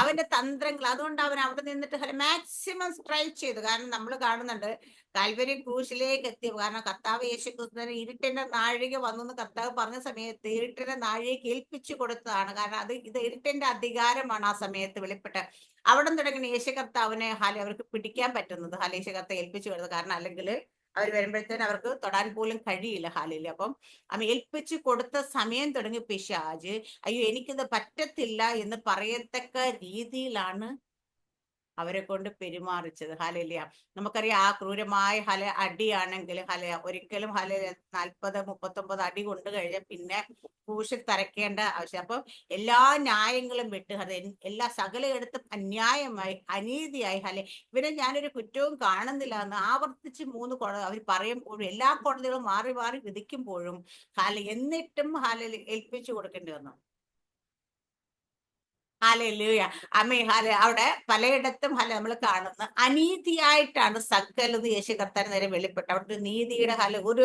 അവന്റെ തന്ത്രങ്ങൾ. അതുകൊണ്ട് അവൻ അവിടെ നിന്നിട്ട് മാക്സിമം സ്ട്രൈവ് ചെയ്തു. കാരണം നമ്മൾ കാണുന്നുണ്ട് കാൽവരി ക്രൂശിലേക്ക് എത്തി. കാരണം കർത്താവ് യേശുക്രിസ്തുവിനെ ഇരുട്ടിന്റെ നാഴിക വന്നു കർത്താവ് പറഞ്ഞ സമയത്ത് ഇരുട്ടിന്റെ നാഴികയ്ക്ക് ഏൽപ്പിച്ചു കൊടുത്തതാണ്. കാരണം ഇത് ഇരുട്ടിന്റെ അധികാരമാണ് ആ സമയത്ത് വെളിപ്പെട്ട. അവിടെ തുടങ്ങി യേശു കർത്താവിനെ അവർക്ക് പിടിക്കാൻ പറ്റുന്നത് യേശു കർത്താവ് ഏൽപ്പിച്ചു കൊടുത്തത്. കാരണം അല്ലെങ്കിൽ അവർ വരുമ്പോഴത്തേന് അവർക്ക് തൊടാൻ പോലും കഴിയില്ല. അപ്പം ഏൽപ്പിച്ചു കൊടുത്ത സമയം തുടങ്ങി പിശാച് അയ്യോ എനിക്കിത് പറ്റത്തില്ല എന്ന് പറയത്തക്ക രീതിയിലാണ് അവരെ കൊണ്ട് പെരുമാറിച്ചത്. നമുക്കറിയാം ആ ക്രൂരമായ അടിയാണെങ്കിൽ ഒരിക്കലും 40-39 അടി കൊണ്ട് കഴിഞ്ഞ പിന്നെ ക്രൂശിൽ തറയ്ക്കേണ്ട ആവശ്യം. അപ്പം എല്ലാ ന്യായങ്ങളും വിട്ട് എല്ലാ സകലയിടത്തും അന്യായമായി അനീതിയായി ഇവരെ ഞാനൊരു കുറ്റവും കാണുന്നില്ല എന്ന് ആവർത്തിച്ച് 3 അവർ പറയുമ്പോഴും എല്ലാ കോടതികളും മാറി മാറി വിധിക്കുമ്പോഴും എന്നിട്ടും ഏൽപ്പിച്ചു കൊടുക്കേണ്ടി വന്നു. അവിടെ പലയിടത്തും നമ്മൾ കാണുന്ന അനീതിയായിട്ടാണ് സകലത് യേശു കർത്താവിന് നേരെ വെളിപ്പെട്ട. അവിടെ നീതിയുടെ ഒരു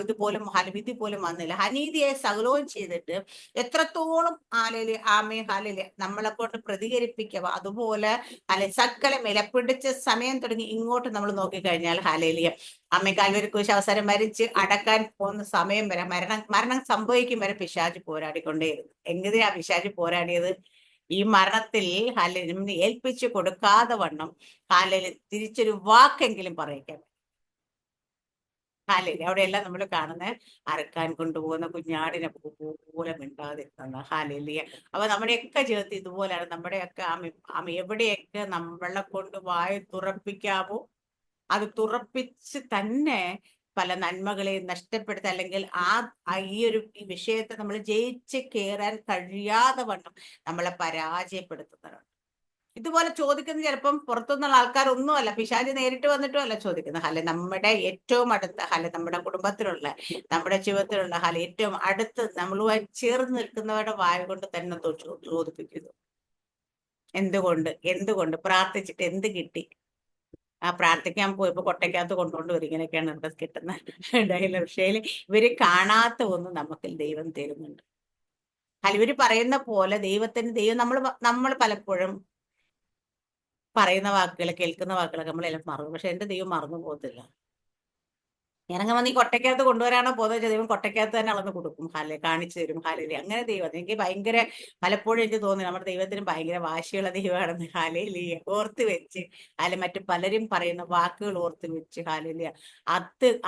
ഇതുപോലും വിധി പോലും വന്നില്ല. അനീതിയായി സകലവും ചെയ്തിട്ട് എത്രത്തോളം നമ്മളെ കൊണ്ട് പ്രതികരിപ്പിക്കുക. അതുപോലെ സകലം വിലപിടിച്ച സമയം തുടങ്ങി ഇങ്ങോട്ട് നമ്മൾ നോക്കിക്കഴിഞ്ഞാൽ കാൽവരി ക്രൂശ് അവസരം മരിച്ച് അടക്കാൻ പോകുന്ന സമയം വരെ മരണം സംഭവിക്കും വരെ പിശാച് പോരാടിക്കൊണ്ടേയിരുന്നു. എങ്ങനെയാ പിശാച് പോരാടിയത്? ഈ മരണത്തിൽ ഏൽപ്പിച്ചു കൊടുക്കാതെ വണ്ണം തിരിച്ചൊരു വാക്കെങ്കിലും പറയിക്കാൻ. ഹാലേലൂയ. അവിടെയെല്ലാം നമ്മൾ കാണുന്ന അറുക്കാൻ കൊണ്ടുപോകുന്ന കുഞ്ഞാടിനെ പോലെ മിണ്ടാതിരുന്ന ഹാലേലൂയ. അപ്പൊ നമ്മുടെയൊക്കെ ജീവിതത്തിൽ ഇതുപോലെയാണ്. നമ്മുടെയൊക്കെ എവിടെയൊക്കെ നമ്മളെ കൊണ്ട് വായ തുറപ്പിക്കാമോ അത് തുറപ്പിച്ച് തന്നെ പല നന്മകളെയും നഷ്ടപ്പെടുത്ത, അല്ലെങ്കിൽ ഈ വിഷയത്തെ നമ്മൾ ജയിച്ച് കയറാൻ കഴിയാതെ വണ്ണം നമ്മളെ പരാജയപ്പെടുത്തുന്നതാണ്. ഇതുപോലെ ചോദിക്കുന്നത് ചിലപ്പം പുറത്തുനിന്നുള്ള ആൾക്കാരൊന്നുമല്ല, പിശാച് നേരിട്ട് വന്നിട്ടും അല്ല ചോദിക്കുന്നത്. അല്ലെ നമ്മുടെ ഏറ്റവും അടുത്ത, അല്ലെ നമ്മുടെ കുടുംബത്തിലുള്ള, നമ്മുടെ ജീവിതത്തിലുള്ള, അല്ലെ ഏറ്റവും അടുത്ത് നമ്മളുമായി ചേർന്ന് നിൽക്കുന്നവരുടെ വായ കൊണ്ട് തന്നെ ചോദിപ്പിക്കുന്നു. എന്തുകൊണ്ട് പ്രാർത്ഥിച്ചിട്ട് എന്ത് കിട്ടി? ആ പ്രാർത്ഥിക്കാൻ പോയപ്പോ കൊട്ടയ്ക്കകത്ത് കൊണ്ടുകൊണ്ട് വരും. ഇങ്ങനെയൊക്കെയാണ് ഇവിടെ കിട്ടുന്ന ഡയലോഗ്. പക്ഷേ ഇവര് കാണാത്ത ഒന്ന് നമുക്ക് ദൈവം തരുന്നുണ്ട്. അല്ല, ഇവര് പറയുന്ന പോലെ ദൈവം നമ്മൾ പലപ്പോഴും പറയുന്ന വാക്കുകൾ, കേൾക്കുന്ന വാക്കുകളൊക്കെ നമ്മളെല്ലാം മറന്നു. പക്ഷെ എന്റെ ദൈവം മറന്നു പോകത്തില്ല. ഞാനങ്ങ് വന്ന് ഈ കൊട്ടയ്ക്കകത്ത് കൊണ്ടുവരാനോ പോകുന്ന ദൈവം കൊട്ടയ്ക്കകത്ത് തന്നെ അളന്ന് കൊടുക്കും. കാണിച്ചു തരും. അങ്ങനെ ദൈവം എനിക്ക് ഭയങ്കര, പലപ്പോഴും എനിക്ക് തോന്നി നമ്മുടെ ദൈവത്തിന് ഭയങ്കര വാശിയുള്ള ദൈവമാണെന്ന്. ഓർത്ത് വെച്ച്, മറ്റു പലരും പറയുന്ന വാക്കുകൾ ഓർത്ത് വെച്ച്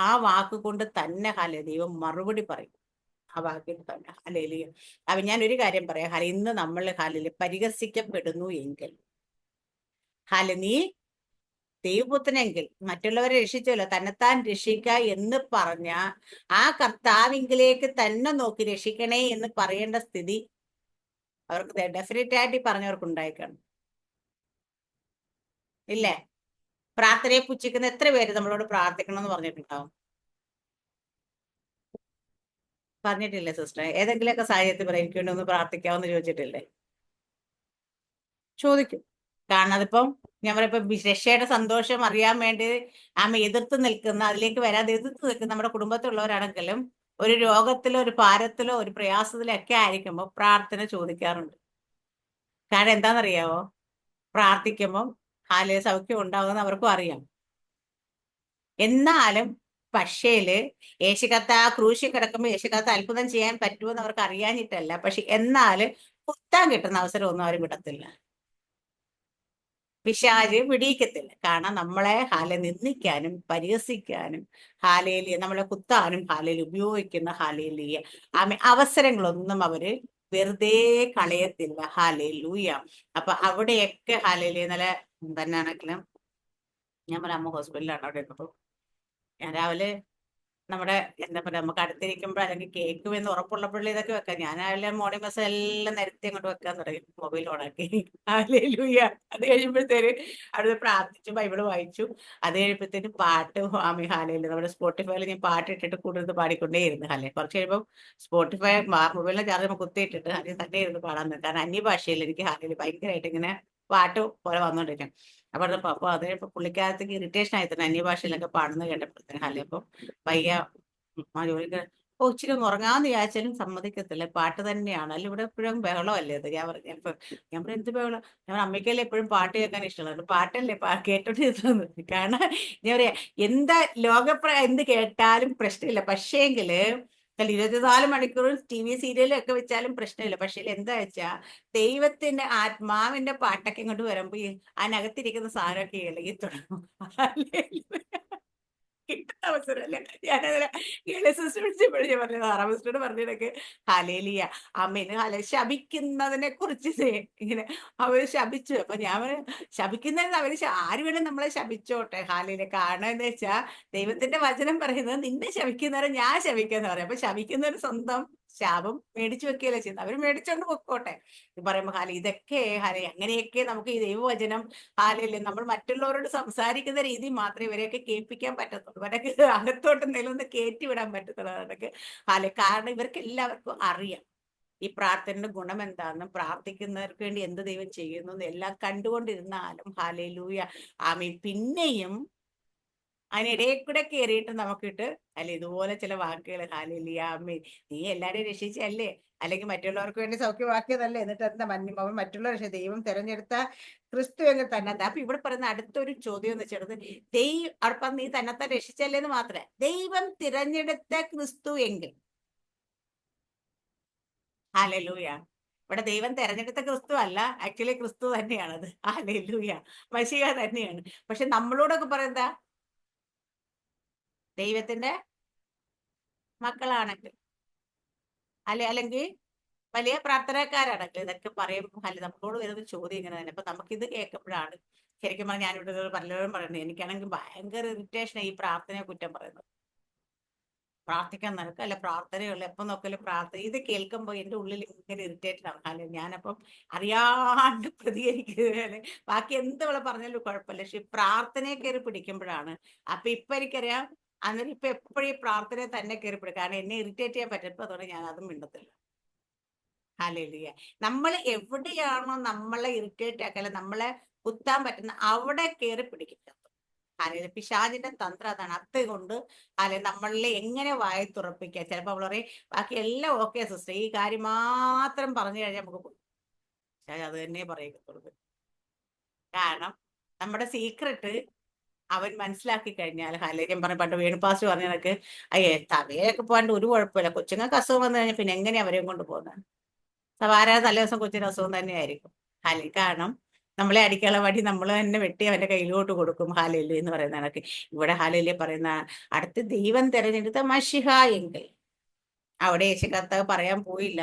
ആ വാക്ക് കൊണ്ട് തന്നെ ദൈവം മറുപടി പറയും. ആ വാക്കിൽ തന്നെ അപ്പൊ ഞാൻ ഒരു കാര്യം പറയാം. ഇന്ന് നമ്മൾ പരിഹസിക്കപ്പെടുന്നു എങ്കിൽ, നീ ദൈവപുത്രനെങ്കിൽ മറ്റുള്ളവരെ രക്ഷിച്ചല്ലോ, തന്നെത്താൻ രക്ഷിക്ക എന്ന് പറഞ്ഞ ആ കർത്താവിങ്കിലേക്ക് തന്നെ നോക്കി രക്ഷിക്കണേ എന്ന് പറയേണ്ട സ്ഥിതി അവർക്ക് ഡെഫിനറ്റ് ആയിട്ട് പറഞ്ഞവർക്ക് ഉണ്ടായിക്കാണ്. ഇല്ലേ? പ്രാർത്ഥനയെ പുച്ഛിക്കുന്ന എത്ര പേര് നമ്മളോട് പ്രാർത്ഥിക്കണം എന്ന് പറഞ്ഞിട്ടുണ്ടാവും? പറഞ്ഞിട്ടില്ലേ സിസ്റ്റർ? ഏതെങ്കിലുമൊക്കെ സാഹചര്യത്തിൽ പറയാം എനിക്ക് വേണ്ടി ഒന്ന് പ്രാർത്ഥിക്കാമെന്ന് ചോദിച്ചിട്ടില്ലേ? ചോദിക്കും. കാരണം അതിപ്പം ഞാൻ പറയപ്പോ രക്ഷയുടെ സന്തോഷം അറിയാൻ വേണ്ടി എതിർത്ത് നിൽക്കുന്ന, അതിലേക്ക് വരാതെ എതിർത്ത് നിൽക്കുന്ന നമ്മുടെ കുടുംബത്തിലുള്ളവരാണെങ്കിലും ഒരു രോഗത്തിലോ ഒരു ഭാരത്തിലോ ഒരു പ്രയാസത്തിലോ ഒക്കെ ആയിരിക്കുമ്പോൾ പ്രാർത്ഥന ചോദിക്കാറുണ്ട്. കാരണം എന്താണെന്നറിയാവോ? പ്രാർത്ഥിക്കുമ്പോൾ സൗഖ്യം ഉണ്ടാകുമെന്ന് അവർക്കും അറിയാം. എന്നാലും പക്ഷേല് യേശുക്കത്ത ക്രൂശിൽ കിടക്കുമ്പോൾ യേശുക്കത്ത അത്ഭുതം ചെയ്യാൻ പറ്റുമെന്ന് അവർക്ക് അറിയാഞ്ഞിട്ടല്ല. പക്ഷെ എന്നാല് കുത്താൻ കിട്ടുന്ന അവസരം ഒന്നും അവർ വിടത്തില്ല. പിശാച് പിടിക്കത്തില്ല. കാരണം നമ്മളെ നിന്ദിക്കാനും പരിഹസിക്കാനും നമ്മളെ കുത്താനും ഉപയോഗിക്കുന്ന അവസരങ്ങളൊന്നും അവര് വെറുതെ കളയത്തില്ല. ഹാലേലൂയ. അപ്പൊ അവിടെയൊക്കെ നല്ല തന്നെയാണെങ്കിലും ഞാൻ പറയാം, അമ്മ ഹോസ്പിറ്റലിലാണ്. അവിടെ ഇരുന്നപ്പോ ഞാൻ രാവിലെ നമ്മുടെ എന്താ പറയാ, നമുക്ക് അടുത്തിരിക്കുമ്പോൾ അല്ലെങ്കിൽ കേൾക്കുമെന്ന് ഉറപ്പുള്ളപ്പോഴേ ഇതൊക്കെ വെക്കാം. ഞാൻ രാവിലെ മോർണിംഗ് ബസ് എല്ലാം നിരത്തി അങ്ങോട്ട് വെക്കാൻ തുടങ്ങി, മൊബൈൽ ഓണാക്കി. ഹല്ലേലൂയ. അത് കഴിയുമ്പോഴത്തേന് അവിടെ പ്രാർത്ഥിച്ചു, ബൈബിള് വായിച്ചു. അത് കഴിയുമ്പോഴത്തേന് പാട്ട് ഹാലയില് നമ്മുടെ സ്പോട്ടിഫൈയിൽ ഞാൻ പാട്ട് ഇട്ടിട്ട് കൂടുതൽ പാടിക്കൊണ്ടേയിരുന്നു. കുറച്ച് കഴിയുമ്പോൾ സ്പോട്ടിഫൈ മൊബൈലിലെ ചാർജ് കുത്തിയിട്ടിട്ട് അതിൽ തന്നെ ഇരുന്ന് പാടാൻ നിൽക്കും. കാരണം അന്യഭാഷയിൽ എനിക്ക് ഹാലയിൽ ഭയങ്കരമായിട്ട് ഇങ്ങനെ പാട്ട് പോലെ വന്നോണ്ടിരിക്കും. അപ്പൊ അത് പുള്ളിക്കാരത്തേക്ക് ഇറിറ്റേഷൻ ആയി തന്നെ അന്യഭാഷയിലൊക്കെ പാടുന്നത് കേട്ടപ്പോഴത്തേന് അപ്പൊ പയ്യ ജോലിക്ക് ഇച്ചിരി ഒന്ന് ഉറങ്ങാന്ന് വിചാരിച്ചാലും സമ്മതിക്കത്തില്ല. പാട്ട് തന്നെയാണ്. അല്ല ഇവിടെ എപ്പോഴും ബഹളമല്ലേ അത്. ഞാൻ പറഞ്ഞു എന്ത് ബഹളം? ഞാൻ അമ്മയ്ക്കല്ലേ എപ്പോഴും പാട്ട് കേൾക്കാൻ ഇഷ്ടമുള്ളത്. പാട്ടല്ലേ കേട്ടോണ്ടിരുന്നത്. കാരണം ഞാൻ പറയാ, എന്താ എന്ത് കേട്ടാലും പ്രശ്നമില്ല. പക്ഷേങ്കില് 24 മണിക്കൂറും TV സീരിയലും ഒക്കെ വെച്ചാലും പ്രശ്നമില്ല. പക്ഷെ എന്താ വെച്ചാ ദൈവത്തിന്റെ ആത്മാവിന്റെ പാട്ടൊക്കെ ഇങ്ങോട്ട് വരുമ്പോ അതിനകത്തിരിക്കുന്ന സാധനമൊക്കെ ഇളകി തുടങ്ങും. കിട്ടുന്ന അവസരമല്ല. ഞാനതിനെ സിസ്റ്റർ വിളിച്ചപ്പോഴും ഞാൻ പറഞ്ഞത്, സിസ്റ്റർ പറഞ്ഞിടക്ക് ഹലേലിയ അമ്മേന് ശപിക്കുന്നതിനെ കുറിച്ച് ഇങ്ങനെ അവര് ശപിച്ചു. അപ്പൊ ഞാൻ ശപിക്കുന്നതിന് അവര് ആര് വേണം നമ്മളെ ശപിച്ചോട്ടെ. ഹാലയിലെ കാരണം എന്ന് വെച്ചാ ദൈവത്തിന്റെ വചനം പറയുന്നത് നിന്നെ ശപിക്കുന്നവരെ ഞാൻ ശപിക്കാന്ന് പറയാം. അപ്പൊ ശപിക്കുന്നവര് സ്വന്തം ശാപം മേടിച്ചു വെക്കുകയല്ലേ ചെയ്യുന്നത്. അവര് മേടിച്ചോണ്ട് പൊക്കോട്ടെ. പറയുമ്പോ ഇതൊക്കെ അങ്ങനെയൊക്കെ നമുക്ക് ഈ ദൈവവചനം നമ്മൾ മറ്റുള്ളവരോട് സംസാരിക്കുന്ന രീതി മാത്രമേ ഇവരെയൊക്കെ കേൾപ്പിക്കാൻ പറ്റത്തുള്ളൂ. ഇവരൊക്കെ അകത്തോട്ട് നിലൊന്ന് കയറ്റി വിടാൻ പറ്റത്തുള്ളൂ. അതൊക്കെ കാരണം ഇവർക്ക് എല്ലാവർക്കും അറിയാം ഈ പ്രാർത്ഥനയുടെ ഗുണം എന്താണെന്നും പ്രാർത്ഥിക്കുന്നവർക്ക് വേണ്ടി എന്ത് ദൈവം ചെയ്യുന്നു എല്ലാം കണ്ടുകൊണ്ടിരുന്നാലും ഹല്ലേലൂയ പിന്നെയും അതിനിടയിൽ കൂടെ കയറിയിട്ട് നമുക്കിട്ട് ഇതുപോലെ ചില വാക്കുകൾ ഹല്ലേലൂയ നീ എല്ലാരെയും രക്ഷിച്ചല്ലേ, അല്ലെങ്കിൽ മറ്റുള്ളവർക്ക് വേണ്ടി സൗഖ്യമാക്കിയതല്ലേ, എന്നിട്ട് എന്താ മറ്റുള്ളവർ ദൈവം തെരഞ്ഞെടുത്ത ക്രിസ്തു എന്ന് തന്നെ. അപ്പൊ ഇവിടെ പറയുന്ന അടുത്തൊരു ചോദ്യം എന്ന് വെച്ചാൽ അപ്പം നീ തന്നെത്താൻ രക്ഷിച്ചല്ലേ എന്ന് മാത്രമേ, ദൈവം തിരഞ്ഞെടുത്ത ക്രിസ്തു എങ്കിൽ ഹല്ലേലൂയ. ഇവിടെ ദൈവം തെരഞ്ഞെടുത്ത ക്രിസ്തു അല്ല, ആക്ച്വലി ക്രിസ്തു തന്നെയാണത്. ഹല്ലേലൂയ. മശീഹ തന്നെയാണ്. പക്ഷെ നമ്മളോടൊക്കെ പറയുന്നതാ ദൈവത്തിന്റെ മക്കളാണെങ്കിൽ അല്ലെങ്കിൽ വലിയ പ്രാർത്ഥനക്കാരാണെങ്കിൽ ഇതൊക്കെ പറയുമ്പോൾ അല്ലെ നമ്മളോട് വരുന്ന ചോദ്യം ഇങ്ങനെ തന്നെ. അപ്പൊ നമുക്കിത് കേൾക്കുമ്പോഴാണ് ശരിക്കും പറഞ്ഞാൽ ഞാനിവിടെ പലരോടും പറയുന്നത്, എനിക്കാണെങ്കിൽ ഭയങ്കര ഇറിറ്റേഷൻ ഈ പ്രാർത്ഥനയെ കുറ്റം പറയുന്നത്. പ്രാർത്ഥിക്കാൻ നടക്കുക അല്ല, പ്രാർത്ഥനയുള്ള എപ്പം നോക്കലും പ്രാർത്ഥന, ഇത് കേൾക്കുമ്പോൾ എൻ്റെ ഉള്ളിൽ ഇങ്ങനെ ഇറിറ്റേറ്റഡ് ആവും. അല്ലെ ഞാനപ്പം അറിയാണ്ട് പ്രതികരിക്കുക. ബാക്കി എന്ത് അവളെ പറഞ്ഞാലും കുഴപ്പമില്ല, പക്ഷെ പ്രാർത്ഥനയെ കയറി പിടിക്കുമ്പോഴാണ്. അപ്പൊ ഇപ്പൊ എനിക്കറിയാം, അന്നേരം ഇപ്പൊ എപ്പോഴും ഈ പ്രാർത്ഥനയെ തന്നെ കയറി പിടിക്കും. കാരണം എന്നെ ഇറിറ്റേറ്റ് ചെയ്യാൻ പറ്റും, അതുകൊണ്ട് ഞാൻ അതും മിണ്ടത്തില്ല. ഹല്ലേലൂയ. നമ്മൾ എവിടെയാണോ നമ്മളെ ഇറിറ്റേറ്റ് ആക്കല്ല, നമ്മളെ കുത്താൻ പറ്റുന്ന അവിടെ കയറി പിടിക്കും. അല്ലെ പിശാചിന്റെ തന്ത്രം അതാണ്. അതുകൊണ്ട് അല്ലെ നമ്മളെ എങ്ങനെ വായി തുറപ്പിക്കുക. ചിലപ്പോ അവൾ പറയും ബാക്കി എല്ലാം ഓക്കെ സിസ്റ്റർ, ഈ കാര്യം മാത്രം പറഞ്ഞു കഴിഞ്ഞാൽ നമുക്ക് അത് തന്നെ പറയത്തുള്ളൂ. കാരണം നമ്മുടെ സീക്രട്ട് അവൻ മനസ്സിലാക്കി കഴിഞ്ഞാൽ, ഞാൻ പറഞ്ഞ പണ്ട് വേണുപാസ് പറഞ്ഞ കണക്ക്, അയ്യേ തവയൊക്കെ പോകാണ്ട് ഒരു കുഴപ്പമില്ല, കൊച്ചുങ്ങൾക്ക് അസുഖം വന്നു കഴിഞ്ഞാൽ പിന്നെ എങ്ങനെയാ അവരെയും കൊണ്ട് പോകുന്നത്? സവാര തലേ ദിവസം കൊച്ചിന് അസുഖം തന്നെയായിരിക്കും. കാരണം നമ്മളെ അടിക്കാനുള്ള വടി നമ്മൾ തന്നെ വെട്ടി അവന്റെ കയ്യിലോട്ട് കൊടുക്കും. ഹാലല്ലേ എന്ന് പറയുന്ന കണക്ക് ഇവിടെ ഹാലല്ലേ പറയുന്ന, അടുത്ത് ദൈവം തെരഞ്ഞെടുത്ത മഷിഹ എങ്കിൽ അവിടെ യേശു കർത്താവ് പറയാൻ പോയില്ല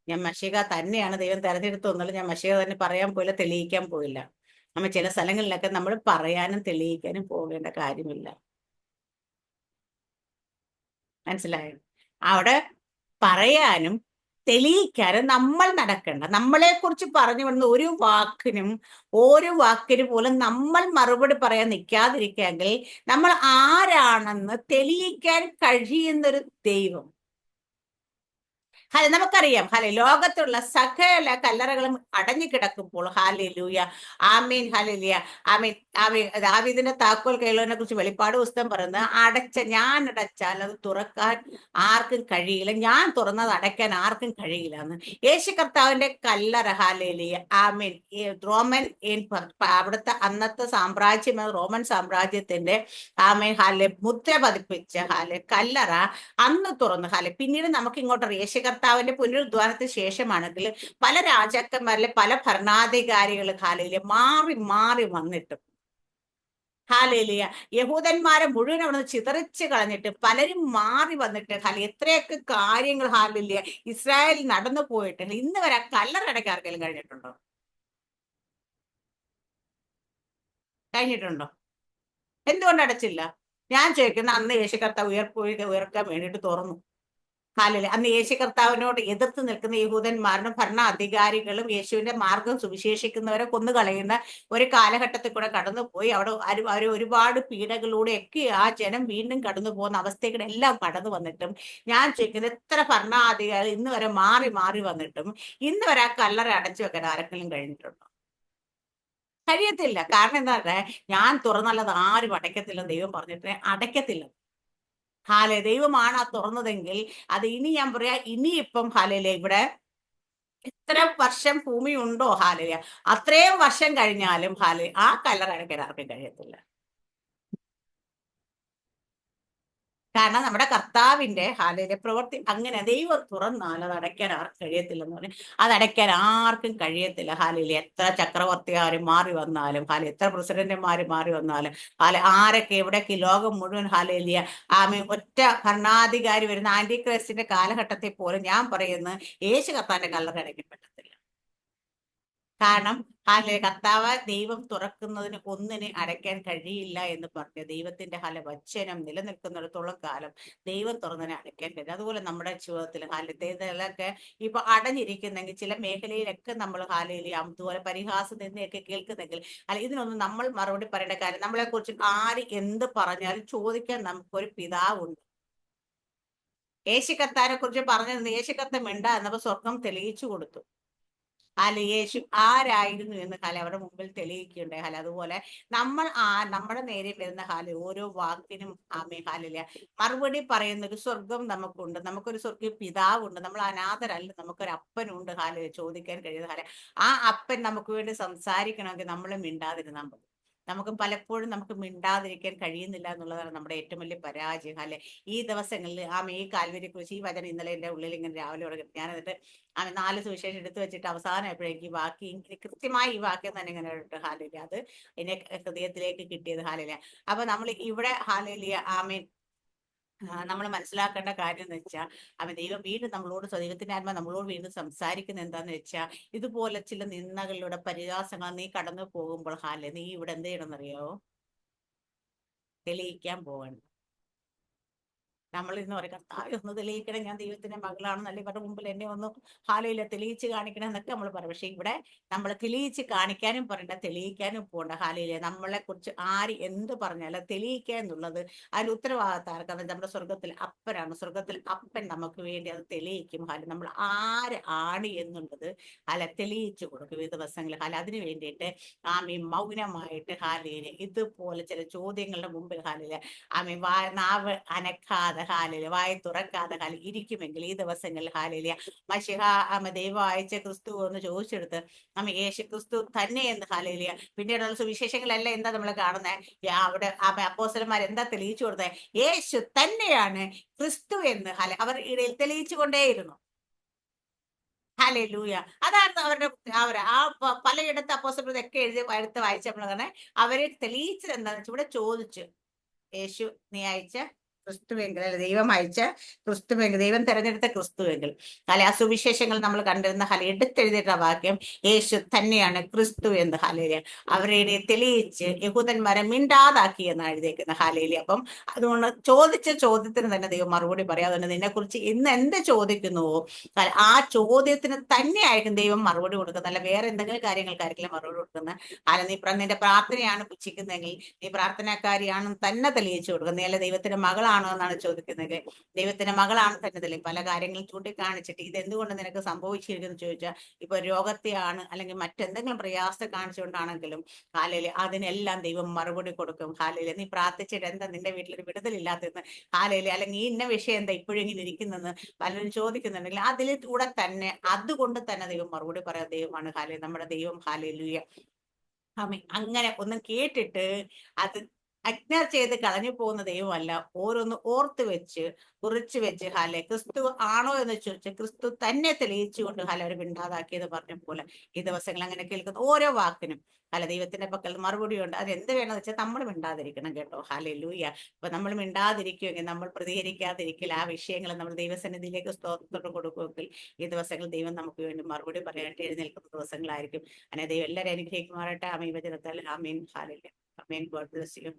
ഞാൻ മഷിക തന്നെയാണ് ദൈവം തെരഞ്ഞെടുത്തൊന്നുമില്ല, ഞാൻ മഷിക തന്നെ പറയാൻ പോയില്ല, തെളിയിക്കാൻ പോയില്ല. നമ്മൾ ചില സ്ഥലങ്ങളിലൊക്കെ നമ്മൾ പറയാനും തെളിയിക്കാനും പോകേണ്ട കാര്യമില്ല. മനസ്സിലായോ? അവിടെ പറയാനും തെളിയിക്കാനും നമ്മൾ നടക്കണ്ട. നമ്മളെ കുറിച്ച് പറഞ്ഞു വന്ന ഒരു വാക്കിനും പോലും നമ്മൾ മറുപടി പറയാൻ നിൽക്കാതിരിക്കെങ്കിൽ നമ്മൾ ആരാണെന്ന് തെളിയിക്കാൻ കഴിയുന്നൊരു ദൈവം. നമുക്കറിയാം ലോകത്തുള്ള സകല കല്ലറകളും അടഞ്ഞു കിടക്കുമ്പോൾ ഹാലൂയ ആമീൻ ഹാലൂയ ആമീൻ ആമീൻ. ദാവീദിന്റെ താക്കോൽ കൈലുവിനെ കുറിച്ച് വെളിപ്പാട് പുസ്തകം പറയുന്നത്, ഞാൻ അടച്ചാൽ അത് തുറക്കാൻ ആർക്കും കഴിയില്ല, ഞാൻ തുറന്നത് അടയ്ക്കാൻ ആർക്കും കഴിയില്ല എന്ന്. യേശു കർത്താവിന്റെ കല്ലറ ഹാലൂയ ആമീൻ റോമൻ അവിടുത്തെ അന്നത്തെ സാമ്രാജ്യം, റോമൻ സാമ്രാജ്യത്തിന്റെ ആമീൻ മുദ്ര പതിപ്പിച്ച കല്ലറ അന്ന് തുറന്നു. പിന്നീട് നമുക്ക് ഇങ്ങോട്ട് യേശു കർത്താവിന്റെ പുനരുദ്ധാനത്തിന് ശേഷമാണെങ്കിൽ പല രാജാക്കന്മാരിലെ പല ഭരണാധികാരികൾ മാറി മാറി വന്നിട്ടും ഹാലേലിയ യഹൂദന്മാരെ മുഴുവൻ അവിടെ നിന്ന് ചിതറിച്ച് കളഞ്ഞിട്ട് പലരും മാറി വന്നിട്ട് എത്രയൊക്കെ കാര്യങ്ങൾ ഹാലേലിയ ഇസ്രായേലിൽ നടന്നു പോയിട്ടുണ്ട്. ഇന്ന് വരെ കല്ലറടയ്ക്ക് ആർക്കെങ്കിലും കഴിഞ്ഞിട്ടുണ്ടോ? എന്തുകൊണ്ട് അടച്ചില്ല? ഞാൻ ചോദിക്കുന്ന, അന്ന് യേശു കർത്താവ് ഉയർക്കാൻ വേണ്ടിയിട്ട് തുറന്നു. അന്ന് യേശു കർത്താവിനോട് എതിർത്ത് നിൽക്കുന്ന യഹൂദന്മാരും ഭരണാധികാരികളും യേശുവിന്റെ മാർഗം സുവിശേഷിക്കുന്നവരെ കൊന്നുകളയുന്ന ഒരു കാലഘട്ടത്തിൽ കൂടെ കടന്നുപോയി. അവിടെ അവർ ഒരുപാട് പീഡകളിലൂടെയൊക്കെ ആ ജനം വീണ്ടും കടന്നു പോകുന്ന അവസ്ഥകളെല്ലാം കടന്നു വന്നിട്ടും ഞാൻ ചോദിക്കുന്നത്, എത്ര ഭരണാധികാരികൾ ഇന്ന് വരെ മാറി മാറി വന്നിട്ടും ഇന്ന് വരെ ആ കല്ലറ അടച്ചു വെക്കാൻ ആരെങ്കിലും കഴിഞ്ഞിട്ടുണ്ടോ? കഴിയത്തില്ല. കാരണം എന്താ പറഞ്ഞാൽ, ഞാൻ തുറന്നല്ലത് ആരും അടയ്ക്കത്തില്ല, ദൈവം പറഞ്ഞിട്ട് അടയ്ക്കത്തില്ല. ദൈവമാണ് ആ തുറന്നതെങ്കിൽ അത് ഇനി ഞാൻ പറയാ, ഇനിയിപ്പം ഇവിടെ എത്ര വർഷം ഭൂമി ഉണ്ടോ അത്രയും വർഷം കഴിഞ്ഞാലും ആ കല്ലറ അടയ്ക്കാൻ ആർക്കും കഴിയത്തില്ല. കാരണം നമ്മുടെ കർത്താവിന്റെ പ്രവൃത്തി അങ്ങനെ. ദൈവം തുറന്നാൽ അത് അടയ്ക്കാൻ ആർക്കും കഴിയത്തില്ലെന്ന് പറഞ്ഞു. അത് അടയ്ക്കാൻ ആർക്കും കഴിയത്തില്ല. എത്ര ചക്രവർത്തിമാര് മാറി വന്നാലും എത്ര പ്രസിഡന്റുമാര് മാറി വന്നാലും ആരൊക്കെ എവിടെയൊക്കെ ലോകം മുഴുവൻ ഒറ്റ ഭരണാധികാരി വരുന്ന ആന്റി ക്രൈസ്റ്റിന്റെ കാലഘട്ടത്തിൽ പോലും ഞാൻ പറയുന്നു യേശു കർത്താവിന്റെ കല്ലറ അടയ്ക്കാൻ പറ്റത്തില്ല. കാരണം കർത്താവ് ദൈവം തുറക്കുന്നതിന് ഒന്നിനെ അടയ്ക്കാൻ കഴിയില്ല എന്ന് പറഞ്ഞ ദൈവത്തിന്റെ വചനം നിലനിൽക്കുന്നിടത്തോളം കാലം ദൈവം തുറന്നതിനെ അടയ്ക്കാൻ കഴിയും. അതുപോലെ നമ്മുടെ ജീവിതത്തിൽ ഇതൊക്കെ ഇപ്പൊ അടഞ്ഞിരിക്കുന്നെങ്കിൽ ചില മേഖലയിലൊക്കെ നമ്മൾ അതുപോലെ പരിഹാസം നിന്നെയൊക്കെ കേൾക്കുന്നെങ്കിൽ ഇതിനൊന്നും നമ്മൾ മറുപടി പറയേണ്ട കാര്യം. നമ്മളെ കുറിച്ച് ആര് എന്ത് പറഞ്ഞാലും ചോദിക്കാൻ നമുക്കൊരു പിതാവുണ്ട്. യേശു കർത്താവിനെ കുറിച്ച് പറഞ്ഞത് യേശു കർത്താവ് മിണ്ടാ എന്നപ്പോ സ്വർഗം തെളിയിച്ചു കൊടുത്തു. യേശു ആരായിരുന്നു എന്ന് അവരുടെ മുമ്പിൽ തെളിയിക്കുകയുണ്ടായി. അതുപോലെ നമ്മുടെ നേരെ വരുന്ന ഓരോ വാക്കിനും മറുപടി പറയുന്ന ഒരു സ്വർഗം നമുക്കുണ്ട്. നമുക്കൊരു സ്വർഗീയ പിതാവുണ്ട്. നമ്മൾ അനാഥരല്ല, നമുക്കൊരു അപ്പനുണ്ട് ചോദിക്കാൻ കഴിയുന്ന ആ അപ്പൻ നമുക്ക് വേണ്ടി സംസാരിക്കണമെങ്കിൽ നമ്മൾ മിണ്ടാതിരുന്നാൽ മതി. നമുക്ക് പലപ്പോഴും നമുക്ക് മിണ്ടാതിരിക്കാൻ കഴിയുന്നില്ല എന്നുള്ളതാണ് നമ്മുടെ ഏറ്റവും വലിയ പരാജയം. ഈ ദിവസങ്ങളിൽ ഈ കാൽവരിയെ കുറിച്ച് ഈ വചനം ഇന്നലെ എൻ്റെ ഉള്ളിൽ ഇങ്ങനെ രാവിലെ തുടങ്ങി. ഞാനെന്നിട്ട് 4 സുവിശേഷം എടുത്തു വെച്ചിട്ട് അവസാനമായപ്പോഴേക്ക് ബാക്കി കൃത്യമായി ഈ വാക്യം തന്നെ ഇങ്ങനെ ഇട്ട് അത് എന്നെ ഹൃദയത്തിലേക്ക് കിട്ടിയത്. അപ്പൊ നമ്മൾ ഇവിടെ ആമേൻ നമ്മൾ മനസ്സിലാക്കേണ്ട കാര്യം എന്ന് വെച്ചാൽ ദൈവം വീണ്ടും നമ്മളോട് ദൈവത്തിന്റെ ആത്മ നമ്മളോട് വീണ്ടും സംസാരിക്കുന്നത് എന്താന്ന് വെച്ചാൽ ഇതുപോലെ ചില നിന്ദകളിലൂടെ പരിഹാസങ്ങൾ നീ കടന്നു പോകുമ്പോൾ നീ ഇവിടെ എന്ത് ചെയ്യണമെന്നറിയോ? തെളിയിക്കാൻ പോകണം. നമ്മൾ ഇന്ന് പറയും, കർത്താവേ ഒന്ന് തെളിയിക്കണം, ഞാൻ ദൈവത്തിന്റെ മകളാണെന്നല്ലേ ഇവരുടെ മുമ്പിൽ എന്നെ ഒന്ന് ഹാലയില്ല തെളിയിച്ച് കാണിക്കണം എന്നൊക്കെ നമ്മൾ പറയും. പക്ഷെ ഇവിടെ നമ്മൾ തെളിയിച്ച് കാണിക്കാനും പറയണ്ട, തെളിയിക്കാനും പോകണ്ട. ഹാലയില്ല നമ്മളെ കുറിച്ച് ആര് എന്ത് പറഞ്ഞാലും തെളിയിക്കുക എന്നുള്ളത് അതിന് ഉത്തരവാദിത്തം ആർക്കാന്ന് നമ്മുടെ സ്വർഗത്തിൽ അപ്പനാണ്. സ്വർഗത്തിൽ അപ്പൻ നമുക്ക് വേണ്ടി അത് തെളിയിക്കും. നമ്മൾ ആര് ആണ് എന്നുള്ളത് തെളിയിച്ചു കൊടുക്കും ഈ ദിവസങ്ങളിൽ. അതിന് വേണ്ടിയിട്ട് മൗനമായിട്ട് ഇതുപോലെ ചില ചോദ്യങ്ങളുടെ മുമ്പിൽ നാവ് അനക്കാതെ വായ തുറക്കാതെ ഇരിക്കുമെങ്കിൽ ഈ ദിവസങ്ങളിൽ മഷിഹ ദൈവം അയച്ച ക്രിസ്തു എന്ന് ചോദിച്ചെടുത്ത് യേശു ക്രിസ്തു തന്നെ എന്ന് പിന്നീടുള്ള സുവിശേഷങ്ങളെല്ലാം എന്താ നമ്മൾ കാണുന്നത്? അവിടെ അപ്പോസ്തലന്മാർ എന്താ തെളിയിച്ചു കൊടുത്തത്? യേശു തന്നെയാണ് ക്രിസ്തു എന്ന് അവർ ഇടയിൽ തെളിയിച്ചു കൊണ്ടേയിരുന്നു. ഹല്ലേലൂയ. അതാണ് അവരുടെ പലയിടത്ത് അപ്പോസ്തലന്മാരൊക്കെ എടുത്ത് വായിച്ചപ്പോൾ അവരെ തെളിയിച്ചത് എന്താണെന്ന് വെച്ചാൽ ഇവിടെ ചോദിച്ചു, യേശു നീ അയച്ച ക്രിസ്തുവെങ്കിൽ, അല്ലെ ദൈവം അയച്ച ക്രിസ്തുവെങ്കിൽ, ദൈവം തെരഞ്ഞെടുത്ത ക്രിസ്തുവെങ്കിൽ, ആ സുവിശേഷങ്ങൾ നമ്മൾ കണ്ടിരുന്ന എടുത്തെഴുതിയിട്ട വാക്യം യേശു തന്നെയാണ് ക്രിസ്തു എന്ന് അവരെ തെളിയിച്ച് യഹൂദന്മാരെ മിണ്ടാതാക്കി എന്നാണ് എഴുതിയേക്കുന്നത്. അപ്പം അതുകൊണ്ട് ചോദിച്ച ചോദ്യത്തിന് തന്നെ ദൈവം മറുപടി പറയാം. അതുകൊണ്ട് നിന്നെ കുറിച്ച് ഇന്ന് എന്ത് ചോദിക്കുന്നുവോ ആ ചോദ്യത്തിന് തന്നെയായിരിക്കും ദൈവം മറുപടി കൊടുക്കുന്നത്. അല്ല വേറെ എന്തെങ്കിലും കാര്യങ്ങൾക്കായിരിക്കില്ല മറുപടി കൊടുക്കുന്നത്. നീ നിന്റെ പ്രാർത്ഥനയാണ് പുച്ഛിക്കുന്നതെങ്കിൽ, നീ പ്രാർത്ഥനാക്കാരിയാണെന്ന് തന്നെ തെളിയിച്ചു കൊടുക്കുക. നീ അല്ല ദൈവത്തിന്റെ മകളാണോ എന്നാണ് ചോദിക്കുന്നത്. ദൈവത്തിന്റെ മകളാണ് തന്നെ തെളിയും. പല കാര്യങ്ങളും ചൂണ്ടിക്കാണിച്ചിട്ട് ഇത് എന്തുകൊണ്ട് നിനക്ക് സംഭവിച്ചിരിക്കുന്നു ചോദിച്ചാൽ, ഇപ്പൊ രോഗത്തെയാണ് അല്ലെങ്കിൽ മറ്റെന്തെങ്കിലും പ്രയാസം കാണിച്ചുകൊണ്ടാണെങ്കിലും അതിനെല്ലാം ദൈവം മറുപടി കൊടുക്കും. നീ പ്രാർത്ഥിച്ചിട്ട് എന്താ നിന്റെ വീട്ടിലൊരു വിടുതലില്ലാത്തതെന്ന്, അല്ലെങ്കിൽ ഇന്ന വിഷയം എന്താ ഇപ്പോഴും ഇങ്ങനെ ഇരിക്കുന്നെന്ന് പലരും ചോദിക്കുന്നുണ്ടെങ്കിൽ അതിലൂടെ തന്നെ അതുകൊണ്ട് തന്നെ ദൈവം മറുപടി പറയാൻ ദൈവമാണ് നമ്മുടെ ദൈവം. ഹാലേലൂയ. അങ്ങനെ ഒന്നും കേട്ടിട്ട് അത് അജ്ഞ ചെയ്ത് കളഞ്ഞു പോകുന്ന ദൈവമല്ല. ഓരോന്ന് ഓർത്ത് വെച്ച് കുറിച്ച് വെച്ച് ക്രിസ്തു ആണോ എന്ന് ചോദിച്ച് ക്രിസ്തു തന്നെ തെളിയിച്ചുകൊണ്ട് അവർ മിണ്ടാതാക്കിയത് പറഞ്ഞ പോലെ ഈ ദിവസങ്ങൾ അങ്ങനെ കേൾക്കുന്ന ഓരോ വാക്കിനും ദൈവത്തിന്റെ പക്കൽ മറുപടി ഉണ്ട്. അത് എന്ത് വേണമെന്ന് വെച്ചാൽ നമ്മൾ മിണ്ടാതിരിക്കണം കേട്ടോ. ഹല്ലേലൂയ. അപ്പൊ നമ്മൾ മിണ്ടാതിരിക്കുമെങ്കിൽ, നമ്മൾ പ്രതികരിക്കാതിരിക്കില്ല, ആ വിഷയങ്ങൾ നമ്മൾ ദൈവസന്നിധിയിലേക്ക് സ്തോത്രം കൊടുക്കുമെങ്കിൽ ഈ ദിവസങ്ങൾ ദൈവം നമുക്ക് വേണ്ടി മറുപടി പറയാനായിട്ട് എഴുന്നേൽക്കുന്ന ദിവസങ്ങളായിരിക്കും. അങ്ങനെ ദൈവം എല്ലാവരും അനുഗ്രഹിക്കുമാറാട്ടെ. ആമീൻ വചനത്താൽ ആമീൻ. ഹാലൂയ. ആമീൻ. God bless U.